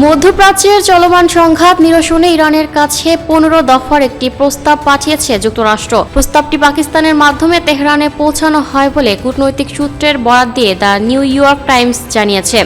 মধ্যপ্রাচ্যের চলমান সংঘাত নিরসনে ইরানের কাছে 15 দফার একটি প্রস্তাব পাঠিয়েছে যুক্তরাষ্ট্র। প্রস্তাবটি পাকিস্তানের মাধ্যমে তেহরানে পৌঁছানো হয় বলে কূটনৈতিক সূত্রের বরাত দিয়ে দ্য নিউ ইয়র্ক টাইমস জানিয়েছে।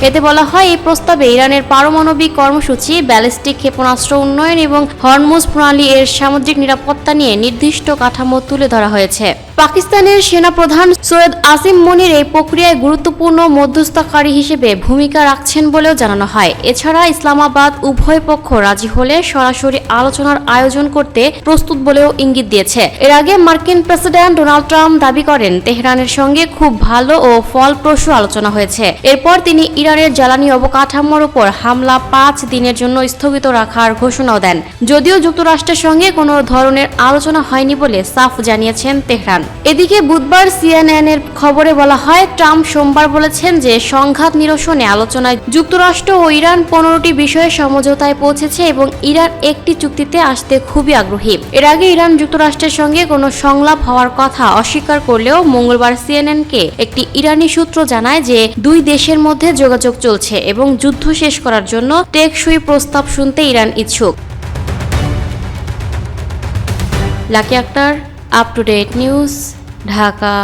এতে বলা হয়, এই প্রস্তাবে ইরানের পারমাণবিক কর্মসূচি, ব্যালিস্টিক ক্ষেপণাস্ত্র উন্নয়ন এবং হরমুজ প্রণালী এর সামুদ্রিক নিরাপত্তা নিয়ে নির্দিষ্ট কাঠামো তুলে ধরা হয়েছে। পাকিস্তানের সেনাপ্রধান সৈয়দ আসিম মনির এই প্রক্রিয়ায় গুরুত্বপূর্ণ মধ্যস্থতাকারী হিসেবে ভূমিকা রাখছেন বলেও জানানো হয়। এছাড়া ইসলামাবাদ উভয় পক্ষ রাজি হলে সরাসরি আলোচনার আয়োজন করতে প্রস্তুত বলেও ইঙ্গিত দিয়েছে। এর আগে মার্কিন প্রেসিডেন্ট ডোনাল্ড ট্রাম্প দাবি করেন, তেহরানের সঙ্গে খুব ভালো ও ফলপ্রসূ আলোচনা হয়েছে। এরপর তিনি ইরানের জ্বালানি অবকাঠামোর উপর হামলা 5 দিনের জন্য স্থগিত রাখার ঘোষণাও দেন। যদিও যুক্তরাষ্ট্রের সঙ্গে কোনো ধরনের আলোচনা হয়নি বলে সাফ জানিয়েছেন তেহরান। এদিকে বুধবার CNN এর খবরে বলা হয়, ট্রাম্প সোমবার বলেছেন যে সংঘাত নিরসনে আলোচনায় যুক্তরাষ্ট্র ও ইরান 15টি বিষয়ে সমঝোতায় পৌঁছেছে এবং ইরান একটি চুক্তিতে আসতে খুবই আগ্রহী। এর আগে ইরান যুক্তরাষ্ট্রের সঙ্গে কোনো সংলাপ হওয়ার কথা অস্বীকার করলেও মঙ্গলবার CNN-কে একটি ইরানি সূত্র জানায় যে দুই দেশের মধ্যে যোগাযোগ চলছে এবং যুদ্ধ শেষ করার জন্য টেকসই প্রস্তাব শুনতে ইরান ইচ্ছুক। Lucky Akter, up to date news, Dhaka.